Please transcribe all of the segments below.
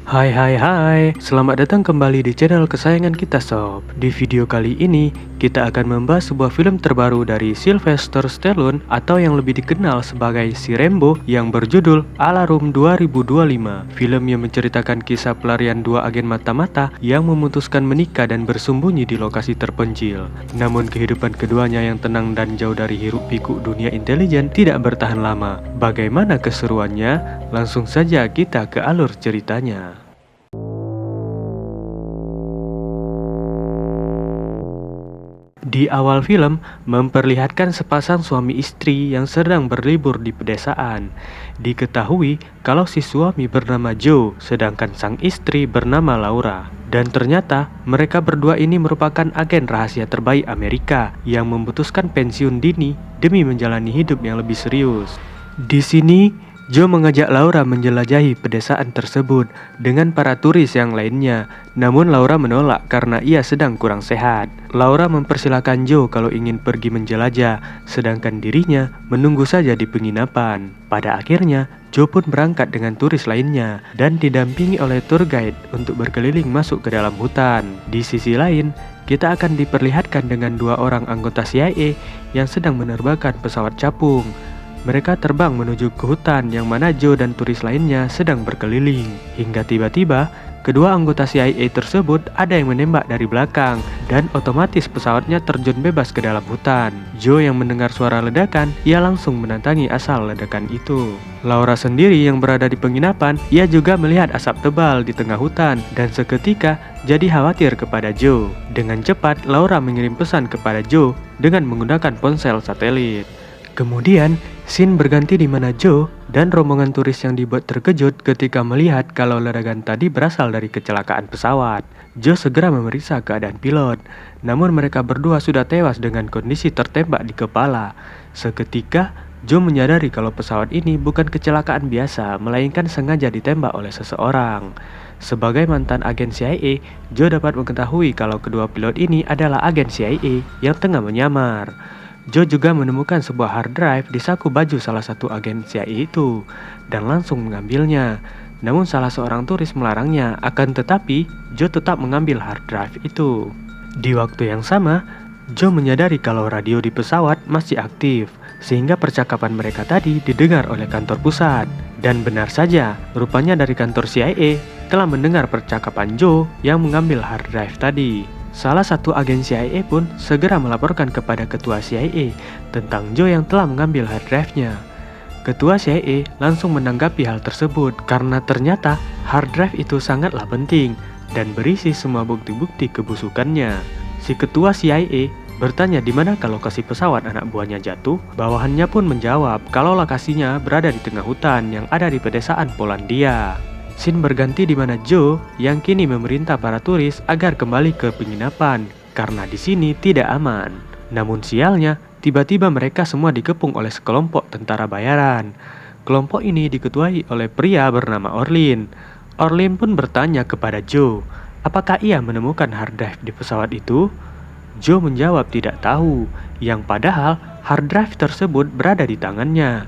Hai, selamat datang kembali di channel kesayangan kita sob. Di video kali ini, kita akan membahas sebuah film terbaru dari Sylvester Stallone atau yang lebih dikenal sebagai si Rambo yang berjudul Alarum 2025. Film yang menceritakan kisah pelarian dua agen mata-mata yang memutuskan menikah dan bersembunyi di lokasi terpencil. Namun kehidupan keduanya yang tenang dan jauh dari hiruk-pikuk dunia intelijen tidak bertahan lama. Bagaimana keseruannya? Langsung saja kita ke alur ceritanya. Di awal film, memperlihatkan sepasang suami istri yang sedang berlibur di pedesaan. Diketahui kalau si suami bernama Joe, sedangkan sang istri bernama Laura. Dan ternyata mereka berdua ini merupakan agen rahasia terbaik Amerika yang memutuskan pensiun dini demi menjalani hidup yang lebih serius. Di sini, Joe mengajak Laura menjelajahi pedesaan tersebut dengan para turis yang lainnya. Namun Laura menolak karena ia sedang kurang sehat. Laura mempersilahkan Joe kalau ingin pergi menjelajah, sedangkan dirinya menunggu saja di penginapan. Pada akhirnya, Joe pun berangkat dengan turis lainnya dan didampingi oleh tour guide untuk berkeliling masuk ke dalam hutan. Di sisi lain, kita akan diperlihatkan dengan dua orang anggota CIA yang sedang menerbangkan pesawat capung. Mereka terbang menuju ke hutan yang mana Joe dan turis lainnya sedang berkeliling. Hingga tiba-tiba, kedua anggota CIA tersebut ada yang menembak dari belakang dan otomatis pesawatnya terjun bebas ke dalam hutan. Joe yang mendengar suara ledakan, ia langsung mendatangi asal ledakan itu. Laura sendiri yang berada di penginapan, ia juga melihat asap tebal di tengah hutan dan seketika jadi khawatir kepada Joe. Dengan cepat, Laura mengirim pesan kepada Joe dengan menggunakan ponsel satelit. Kemudian, scene berganti di mana Joe dan rombongan turis yang dibuat terkejut ketika melihat kalau ledakan tadi berasal dari kecelakaan pesawat. Joe segera memeriksa keadaan pilot, namun mereka berdua sudah tewas dengan kondisi tertembak di kepala. Seketika, Joe menyadari kalau pesawat ini bukan kecelakaan biasa, melainkan sengaja ditembak oleh seseorang. Sebagai mantan agen CIA, Joe dapat mengetahui kalau kedua pilot ini adalah agen CIA yang tengah menyamar. Joe juga menemukan sebuah hard drive di saku baju salah satu agen CIA itu dan langsung mengambilnya. Namun salah seorang turis melarangnya, akan tetapi Joe tetap mengambil hard drive itu. Di waktu yang sama, Joe menyadari kalau radio di pesawat masih aktif, sehingga percakapan mereka tadi didengar oleh kantor pusat. Dan benar saja, rupanya dari kantor CIA telah mendengar percakapan Joe yang mengambil hard drive tadi. Salah satu agen CIA pun segera melaporkan kepada ketua CIA tentang Joe yang telah mengambil hard drive-nya. Ketua CIA langsung menanggapi hal tersebut karena ternyata hard drive itu sangatlah penting dan berisi semua bukti-bukti kebusukannya. Si ketua CIA bertanya di manakah lokasi pesawat anak buahnya jatuh. Bawahannya pun menjawab kalau lokasinya berada di tengah hutan yang ada di pedesaan Polandia. Scene berganti di mana Joe yang kini memerintah para turis agar kembali ke penginapan karena di sini tidak aman. Namun sialnya, tiba-tiba mereka semua dikepung oleh sekelompok tentara bayaran. Kelompok ini diketuai oleh pria bernama Orlin. Orlin pun bertanya kepada Joe, apakah ia menemukan hard drive di pesawat itu? Joe menjawab tidak tahu, yang padahal hard drive tersebut berada di tangannya.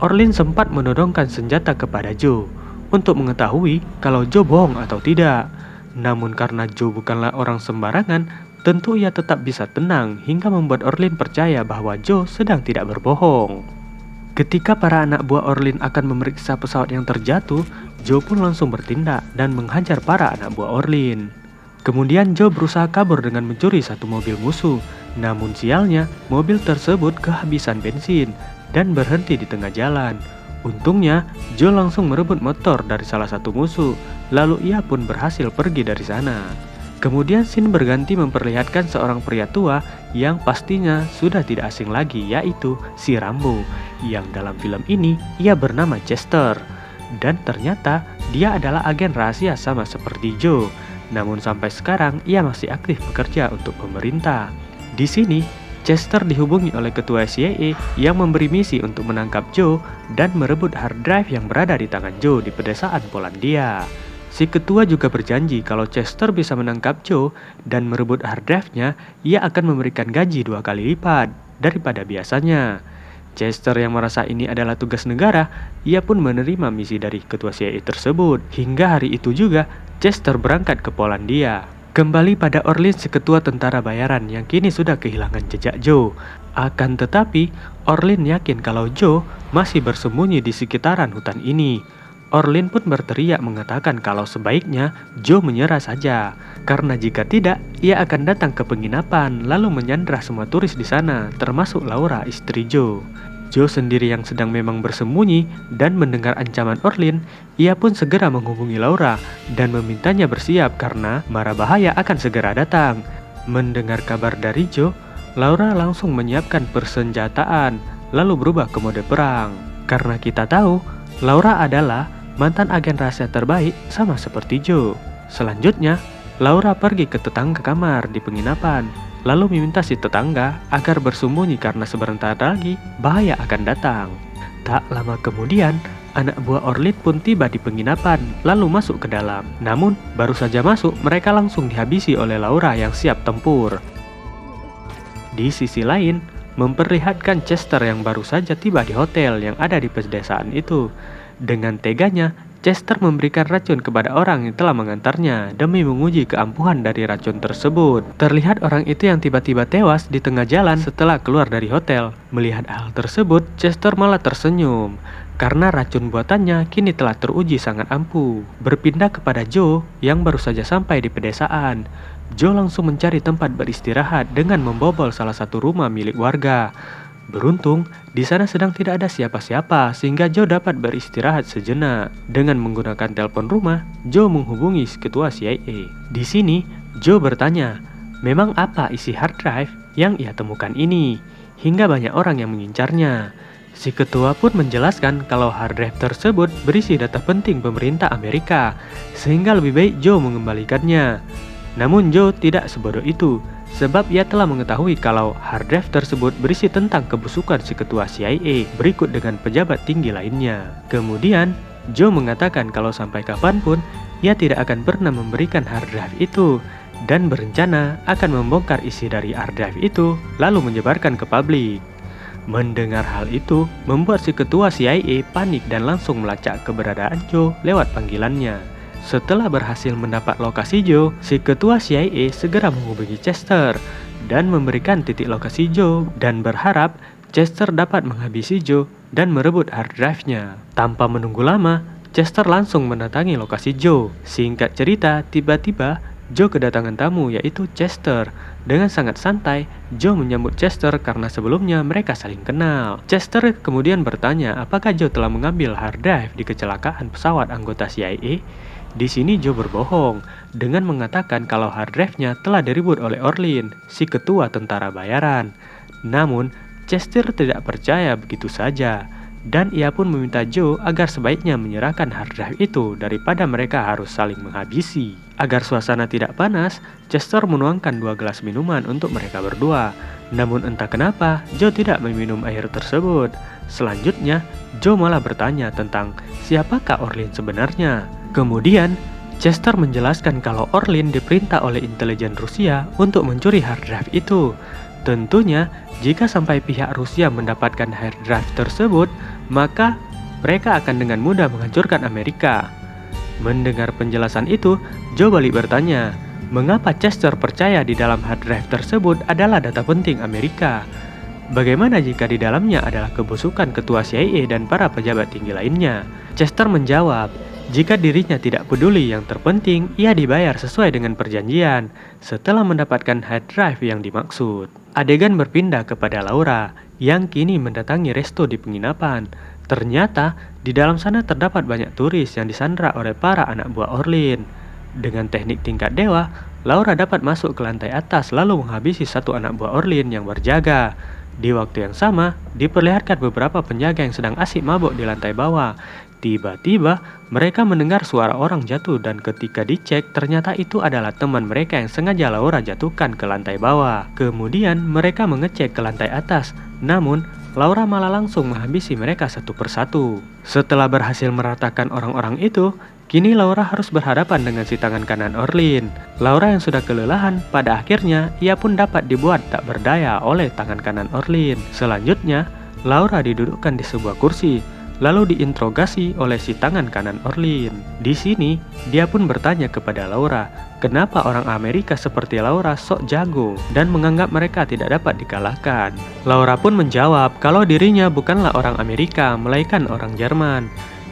Orlin sempat menodongkan senjata kepada Joe untuk mengetahui kalau Joe bohong atau tidak. Namun karena Joe bukanlah orang sembarangan, tentu ia tetap bisa tenang hingga membuat Orlin percaya bahwa Joe sedang tidak berbohong. Ketika para anak buah Orlin akan memeriksa pesawat yang terjatuh, Joe pun langsung bertindak dan menghajar para anak buah Orlin. Kemudian Joe berusaha kabur dengan mencuri satu mobil musuh. Namun sialnya, mobil tersebut kehabisan bensin dan berhenti di tengah jalan. Untungnya, Joe langsung merebut motor dari salah satu musuh, lalu ia pun berhasil pergi dari sana. Kemudian scene berganti memperlihatkan seorang pria tua yang pastinya sudah tidak asing lagi, yaitu si Rambo, yang dalam film ini ia bernama Chester. Dan ternyata dia adalah agen rahasia sama seperti Joe, namun sampai sekarang ia masih aktif bekerja untuk pemerintah. Di sini, Chester dihubungi oleh ketua CIA yang memberi misi untuk menangkap Joe dan merebut hard drive yang berada di tangan Joe di pedesaan Polandia. Si ketua juga berjanji kalau Chester bisa menangkap Joe dan merebut hard drive-nya, ia akan memberikan gaji 2 kali lipat daripada biasanya. Chester yang merasa ini adalah tugas negara, ia pun menerima misi dari ketua CIA tersebut. Hingga hari itu juga, Chester berangkat ke Polandia. Kembali pada Orlin si ketua tentara bayaran yang kini sudah kehilangan jejak Joe. Akan tetapi, Orlin yakin kalau Joe masih bersembunyi di sekitaran hutan ini. Orlin pun berteriak mengatakan kalau sebaiknya Joe menyerah saja. Karena jika tidak, ia akan datang ke penginapan lalu menyandra semua turis di sana, termasuk Laura, istri Joe. Joe sendiri yang sedang memang bersembunyi dan mendengar ancaman Orlin, ia pun segera menghubungi Laura dan memintanya bersiap karena mara bahaya akan segera datang. Mendengar kabar dari Joe, Laura langsung menyiapkan persenjataan lalu berubah ke mode perang. Karena kita tahu, Laura adalah mantan agen rahasia terbaik sama seperti Joe. Selanjutnya, Laura pergi ke tetangga kamar di penginapan, lalu meminta si tetangga agar bersembunyi karena sebentar lagi bahaya akan datang. Tak lama kemudian, anak buah Orlin pun tiba di penginapan, lalu masuk ke dalam. Namun, baru saja masuk, mereka langsung dihabisi oleh Laura yang siap tempur. Di sisi lain, memperlihatkan Chester yang baru saja tiba di hotel yang ada di pedesaan itu. Dengan teganya, Chester memberikan racun kepada orang yang telah mengantarnya demi menguji keampuhan dari racun tersebut. Terlihat orang itu yang tiba-tiba tewas di tengah jalan setelah keluar dari hotel. Melihat hal tersebut, Chester malah tersenyum karena racun buatannya kini telah teruji sangat ampuh. Berpindah kepada Joe yang baru saja sampai di pedesaan. Joe langsung mencari tempat beristirahat dengan membobol salah satu rumah milik warga. Beruntung, di sana sedang tidak ada siapa-siapa sehingga Joe dapat beristirahat sejenak. Dengan menggunakan telepon rumah, Joe menghubungi ketua CIA. Di sini, Joe bertanya, memang apa isi hard drive yang ia temukan ini? Hingga banyak orang yang mengincarnya. Si ketua pun menjelaskan kalau hard drive tersebut berisi data penting pemerintah Amerika, sehingga lebih baik Joe mengembalikannya. Namun Joe tidak sebodoh itu, sebab ia telah mengetahui kalau hard drive tersebut berisi tentang kebusukan si ketua CIA berikut dengan pejabat tinggi lainnya. Kemudian, Joe mengatakan kalau sampai kapanpun, ia tidak akan pernah memberikan hard drive itu, dan berencana akan membongkar isi dari hard drive itu, lalu menyebarkan ke publik. Mendengar hal itu, membuat si ketua CIA panik dan langsung melacak keberadaan Joe lewat panggilannya. Setelah berhasil mendapat lokasi Joe, si ketua CIA segera menghubungi Chester dan memberikan titik lokasi Joe dan berharap Chester dapat menghabisi Joe dan merebut hard drive-nya. Tanpa menunggu lama, Chester langsung mendatangi lokasi Joe. Singkat cerita, tiba-tiba Joe kedatangan tamu yaitu Chester. Dengan sangat santai, Joe menyambut Chester karena sebelumnya mereka saling kenal. Chester kemudian bertanya apakah Joe telah mengambil hard drive di kecelakaan pesawat anggota CIA. Di sini Joe berbohong dengan mengatakan kalau hard drive-nya telah direbut oleh Orlin, si ketua tentara bayaran. Namun, Chester tidak percaya begitu saja, dan ia pun meminta Joe agar sebaiknya menyerahkan hard drive itu daripada mereka harus saling menghabisi. Agar suasana tidak panas, Chester menuangkan 2 gelas minuman untuk mereka berdua. Namun entah kenapa, Joe tidak meminum air tersebut. Selanjutnya, Joe malah bertanya tentang siapakah Orlin sebenarnya. Kemudian, Chester menjelaskan kalau Orlin diperintah oleh intelijen Rusia untuk mencuri hard drive itu. Tentunya, jika sampai pihak Rusia mendapatkan hard drive tersebut, maka mereka akan dengan mudah menghancurkan Amerika. Mendengar penjelasan itu, Joe balik bertanya, mengapa Chester percaya di dalam hard drive tersebut adalah data penting Amerika? Bagaimana jika di dalamnya adalah kebusukan ketua CIA dan para pejabat tinggi lainnya? Chester menjawab, jika dirinya tidak peduli yang terpenting, ia dibayar sesuai dengan perjanjian setelah mendapatkan hard drive yang dimaksud. Adegan berpindah kepada Laura yang kini mendatangi resto di penginapan. Ternyata di dalam sana terdapat banyak turis yang disandra oleh para anak buah Orlin. Dengan teknik tingkat dewa, Laura dapat masuk ke lantai atas lalu menghabisi satu anak buah Orlin yang berjaga. Di waktu yang sama, diperlihatkan beberapa penjaga yang sedang asik mabuk di lantai bawah. Tiba-tiba, mereka mendengar suara orang jatuh dan ketika dicek, ternyata itu adalah teman mereka yang sengaja Laura jatuhkan ke lantai bawah. Kemudian, mereka mengecek ke lantai atas. Namun, Laura malah langsung menghabisi mereka satu persatu. Setelah berhasil meratakan orang-orang itu, kini Laura harus berhadapan dengan si tangan kanan Orlin. Laura yang sudah kelelahan, pada akhirnya ia pun dapat dibuat tak berdaya oleh tangan kanan Orlin. Selanjutnya, Laura didudukkan di sebuah kursi, lalu diinterogasi oleh si tangan kanan Orlin. Di sini, dia pun bertanya kepada Laura, kenapa orang Amerika seperti Laura sok jago dan menganggap mereka tidak dapat dikalahkan. Laura pun menjawab kalau dirinya bukanlah orang Amerika, melainkan orang Jerman.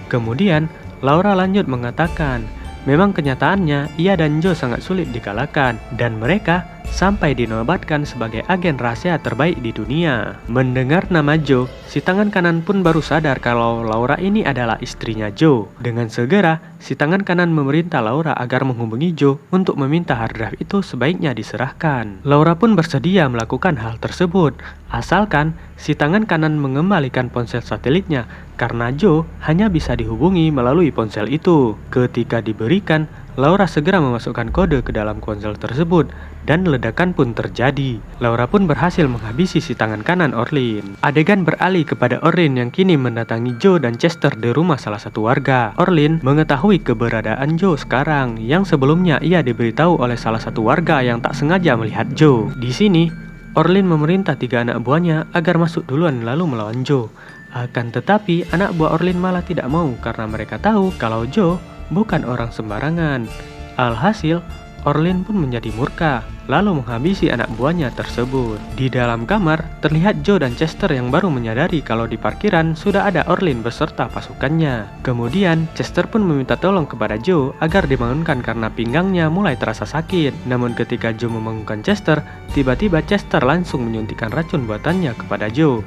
Kemudian, Laura lanjut mengatakan, memang kenyataannya ia dan Joe sangat sulit dikalahkan dan mereka sampai dinobatkan sebagai agen rahasia terbaik di dunia. Mendengar nama Joe, si tangan kanan pun baru sadar kalau Laura ini adalah istrinya Joe. Dengan segera, si tangan kanan memerintah Laura agar menghubungi Joe untuk meminta hard drive itu sebaiknya diserahkan. Laura pun bersedia melakukan hal tersebut, asalkan si tangan kanan mengembalikan ponsel satelitnya karena Joe hanya bisa dihubungi melalui ponsel itu. Ketika diberikan, Laura segera memasukkan kode ke dalam ponsel tersebut dan ledakan pun terjadi. Laura pun berhasil menghabisi si tangan kanan Orlin. Adegan beralih kepada Orlin yang kini mendatangi Joe dan Chester di rumah salah satu warga. Orlin mengetahui keberadaan Joe sekarang yang sebelumnya ia diberitahu oleh salah satu warga yang tak sengaja melihat Joe. Di sini, Orlin memerintah 3 anak buahnya agar masuk duluan lalu melawan Joe. Akan tetapi, anak buah Orlin malah tidak mau karena mereka tahu kalau Joe bukan orang sembarangan. Alhasil, Orlin pun menjadi murka, lalu menghabisi anak buahnya tersebut. Di dalam kamar, terlihat Joe dan Chester yang baru menyadari kalau di parkiran sudah ada Orlin beserta pasukannya. Kemudian, Chester pun meminta tolong kepada Joe agar dibangunkan karena pinggangnya mulai terasa sakit. Namun ketika Joe membangunkan Chester, tiba-tiba Chester langsung menyuntikkan racun buatannya kepada Joe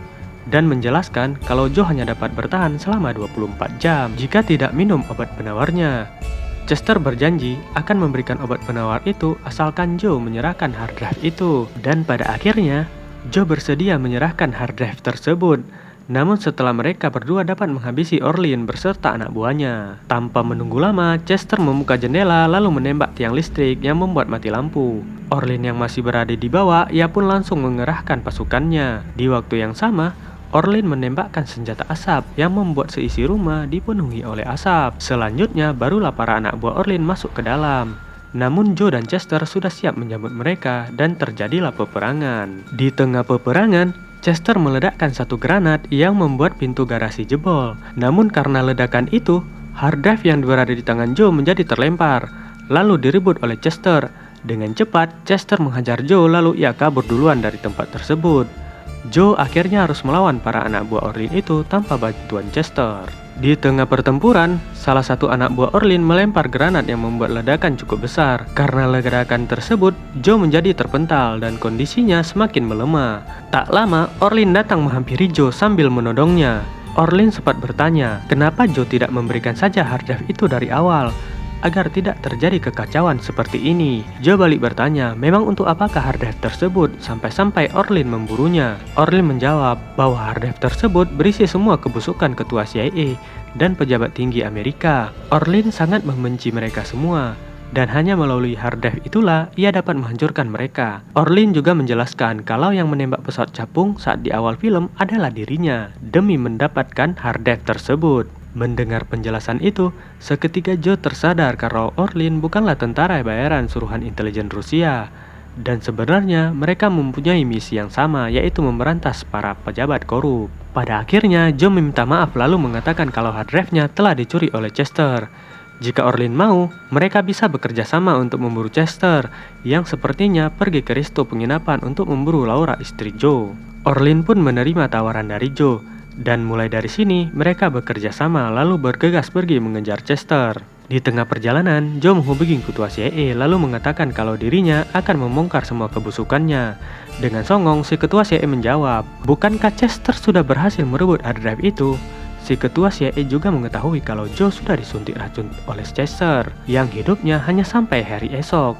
dan menjelaskan kalau Joe hanya dapat bertahan selama 24 jam jika tidak minum obat penawarnya. Chester berjanji akan memberikan obat penawar itu asalkan Joe menyerahkan hard drive itu. Dan pada akhirnya, Joe bersedia menyerahkan hard drive tersebut. Namun setelah mereka berdua dapat menghabisi Orlin beserta anak buahnya. Tanpa menunggu lama, Chester membuka jendela lalu menembak tiang listrik yang membuat mati lampu. Orlin yang masih berada di bawah, ia pun langsung mengerahkan pasukannya. Di waktu yang sama, Orlin menembakkan senjata asap yang membuat seisi rumah dipenuhi oleh asap. Selanjutnya barulah para anak buah Orlin masuk ke dalam. Namun Joe dan Chester sudah siap menyambut mereka dan terjadilah peperangan. Di tengah peperangan, Chester meledakkan satu granat yang membuat pintu garasi jebol. Namun karena ledakan itu, hard drive yang berada di tangan Joe menjadi terlempar, lalu direbut oleh Chester. Dengan cepat, Chester menghajar Joe lalu ia kabur duluan dari tempat tersebut. Joe akhirnya harus melawan para anak buah Orlin itu tanpa bantuan Chester. Di tengah pertempuran, salah satu anak buah Orlin melempar granat yang membuat ledakan cukup besar. Karena ledakan tersebut, Joe menjadi terpental dan kondisinya semakin melemah. Tak lama, Orlin datang menghampiri Joe sambil menodongnya. Orlin sempat bertanya, kenapa Joe tidak memberikan saja hard drive itu dari awal agar tidak terjadi kekacauan seperti ini. Joe balik bertanya, memang untuk apakah hard drive tersebut sampai-sampai Orlin memburunya. Orlin menjawab bahwa hard drive tersebut berisi semua kebusukan ketua CIA dan pejabat tinggi Amerika. Orlin sangat membenci mereka semua dan hanya melalui hard drive itulah ia dapat menghancurkan mereka. Orlin juga menjelaskan kalau yang menembak pesawat capung saat di awal film adalah dirinya demi mendapatkan hard drive tersebut. Mendengar penjelasan itu, seketika Joe tersadar kalau Orlin bukanlah tentara bayaran suruhan intelijen Rusia. Dan sebenarnya mereka mempunyai misi yang sama, yaitu memberantas para pejabat korup. Pada akhirnya, Joe meminta maaf lalu mengatakan kalau hard drive-nya telah dicuri oleh Chester. Jika Orlin mau, mereka bisa bekerja sama untuk memburu Chester, yang sepertinya pergi ke resto penginapan untuk memburu Laura, istri Joe. Orlin pun menerima tawaran dari Joe. Dan mulai dari sini, mereka bekerja sama lalu bergegas pergi mengejar Chester. Di tengah perjalanan, Joe menghubungi ketua CIA lalu mengatakan kalau dirinya akan membongkar semua kebusukannya. Dengan songong, si ketua CIA menjawab, bukankah Chester sudah berhasil merebut hard drive itu? Si ketua CIA juga mengetahui kalau Joe sudah disuntik racun oleh Chester, yang hidupnya hanya sampai hari esok.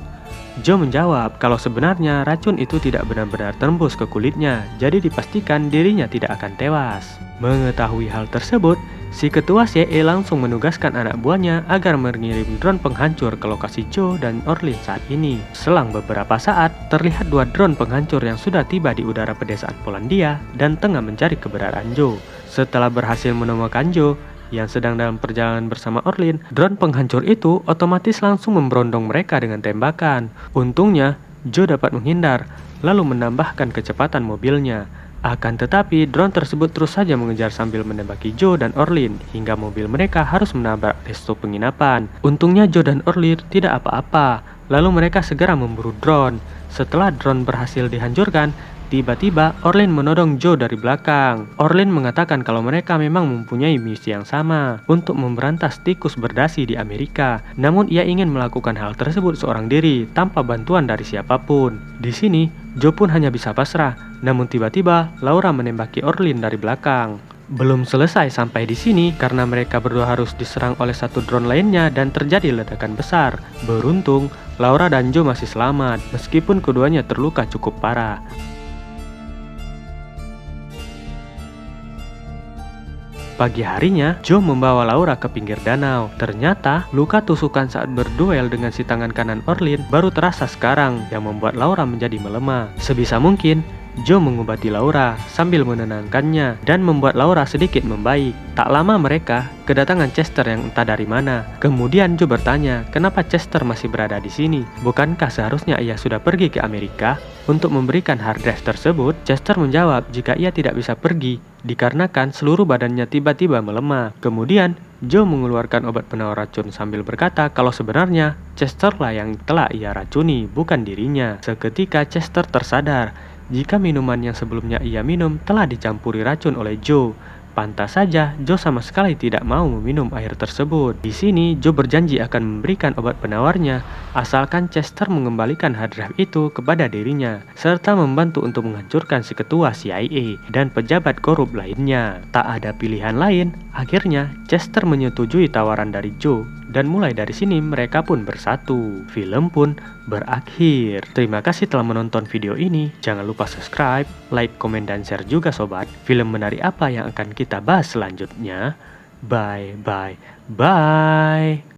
Joe menjawab kalau sebenarnya racun itu tidak benar-benar tembus ke kulitnya, jadi dipastikan dirinya tidak akan tewas. Mengetahui hal tersebut, si ketua CIA langsung menugaskan anak buahnya agar mengirim drone penghancur ke lokasi Joe dan Orlin saat ini. Selang beberapa saat, terlihat 2 drone penghancur yang sudah tiba di udara pedesaan Polandia dan tengah mencari keberadaan Joe. Setelah berhasil menemukan Joe yang sedang dalam perjalanan bersama Orlin, drone penghancur itu otomatis langsung memberondong mereka dengan tembakan. Untungnya, Joe dapat menghindar, lalu menambahkan kecepatan mobilnya. Akan tetapi, drone tersebut terus saja mengejar sambil menembaki Joe dan Orlin, hingga mobil mereka harus menabrak resto penginapan. Untungnya Joe dan Orlin tidak apa-apa, lalu mereka segera memburu drone. Setelah drone berhasil dihancurkan, tiba-tiba Orlin menodong Joe dari belakang. Orlin mengatakan kalau mereka memang mempunyai misi yang sama untuk memberantas tikus berdasi di Amerika. Namun ia ingin melakukan hal tersebut seorang diri tanpa bantuan dari siapapun. Di sini, Joe pun hanya bisa pasrah. Namun tiba-tiba Laura menembaki Orlin dari belakang. Belum selesai sampai di sini karena mereka berdua harus diserang oleh satu drone lainnya dan terjadi ledakan besar. Beruntung, Laura dan Joe masih selamat meskipun keduanya terluka cukup parah. Pagi harinya, Joe membawa Laura ke pinggir danau. Ternyata, luka tusukan saat berduel dengan si tangan kanan Orlin baru terasa sekarang, yang membuat Laura menjadi melemah. Sebisa mungkin, Joe mengobati Laura sambil menenangkannya dan membuat Laura sedikit membaik. Tak lama mereka kedatangan Chester yang entah dari mana. Kemudian Joe bertanya, kenapa Chester masih berada di sini? Bukankah seharusnya ia sudah pergi ke Amerika untuk memberikan hard drive tersebut? Chester menjawab jika ia tidak bisa pergi dikarenakan seluruh badannya tiba-tiba melemah. Kemudian Joe mengeluarkan obat penawar racun sambil berkata kalau sebenarnya Chester lah yang telah ia racuni, bukan dirinya. Seketika Chester tersadar jika minuman yang sebelumnya ia minum telah dicampuri racun oleh Joe. Pantas saja Joe sama sekali tidak mau meminum air tersebut. Di sini Joe berjanji akan memberikan obat penawarnya asalkan Chester mengembalikan hard drive itu kepada dirinya serta membantu untuk menghancurkan si ketua CIA dan pejabat korup lainnya. Tak ada pilihan lain, akhirnya Chester menyetujui tawaran dari Joe dan mulai dari sini mereka pun bersatu. Film pun berakhir. Terima kasih telah menonton video ini. Jangan lupa subscribe, like, komen, dan share juga sobat. Film menarik apa yang akan kita bahas selanjutnya? Bye.